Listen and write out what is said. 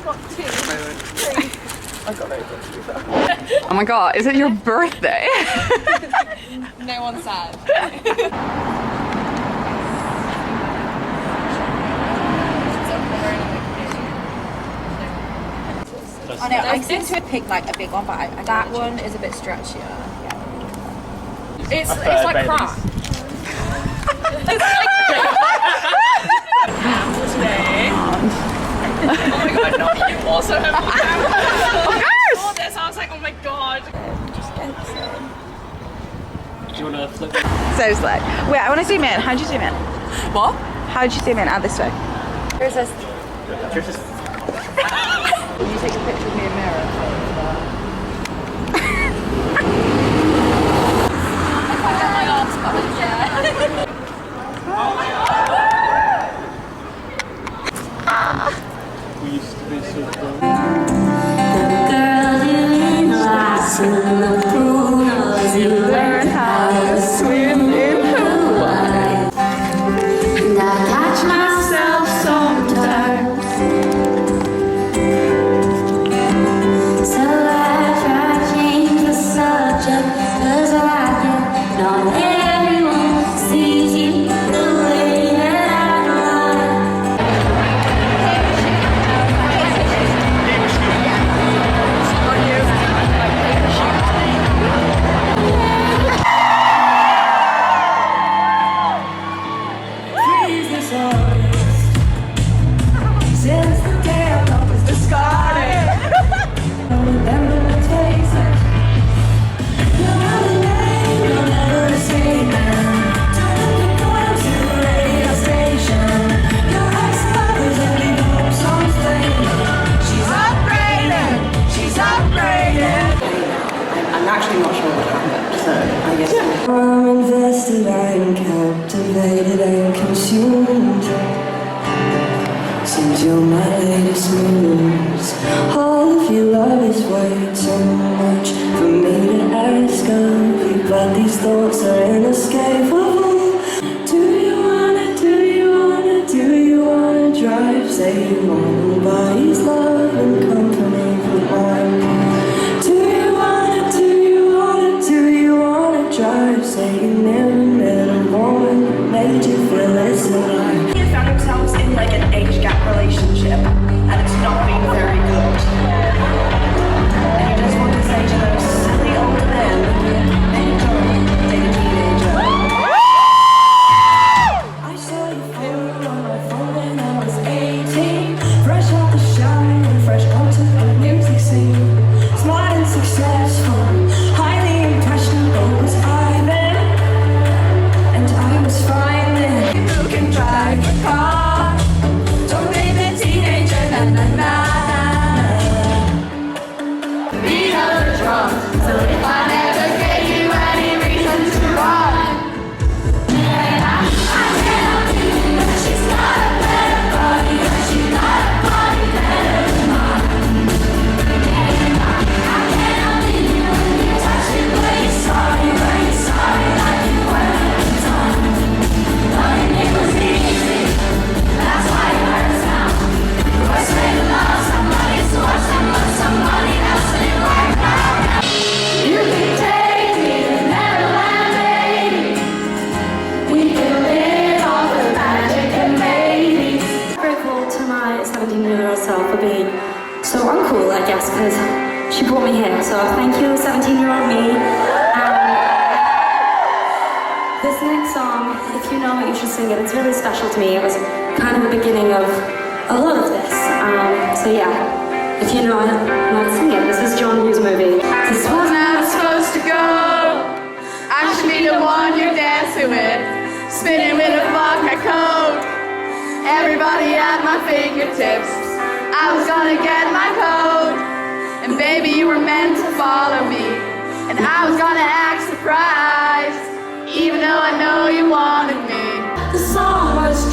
got 2, 3. I got those ones, to be fair. Oh my god, is it your birthday? No one's sad. I know, I seem to pick like a big one, but that one is a bit stretchier. Yeah. It's like crack. Oh my god, no, you also have one. Before this, I was like, oh my god. Just get it. Do you want to flip? So slick. Wait, I want to zoom in. How'd you zoom in? What? How'd you zoom in? This way. Here's this. Will you take a picture of me in mirror? We used to be so close. You learn how to swim in the water. And I catch myself sometimes. So I try to change the subject, 'cause I get not everyone sees you the way that I since the day our love was discarded. I remember the taste of your other name, you'll never escape now. Turn the corner to the radio station. Your ex-lovers and leave home songs playing. She's upgraded, she's upgraded. I'm actually not sure what happened, so I guess I'm invested, I'm captivated and consumed. Since you're my latest news, all of your love is way too much for me to ask of you, but these thoughts are inescapable. Do you wanna drive? Say you want nobody's love and company for mine. Do you wanna drive? Say you never met a woman that made you feel this alive. he found himself in like an age gap relationship, and it's not been very good. And you just want to say to those silly older men, enjoy being a teenager. I saw you phone on my phone when I was 18. Fresh off the shower and fresh onto the music scene. Smart and successful, highly impressionable was I then. And I was fine then. You can drive a car, don't be a teenager, na na na. Beat of the drum, so if I never gave you any reason to run. She's got a better body, she's got a body better than mine. I can't leave you when you touch me, but you're sorry, like you were at the time. Knowing it was easy, that's why it hurts now. You were straight to love somebody, so watch them love somebody else and it worked out. You can take me to Neverland, baby. We can live off the magic and babies. Grateful to my 17-year-old self for being so uncool, I guess, because she brought me here. So thank you, 17-year-old me. This next song, if you know it, you should sing it. It's really special to me. It was kind of the beginning of a lot of this. So yeah, if you know it, let's sing it. This is John Hughes' movie. This was Not supposed to go. I should be the one you're dancing with, spinning with a vodka coat. Everybody at my fingertips. I was gonna get my coat, and baby you were meant to follow me, and I was gonna act surprised, even though I know you wanted me. the song was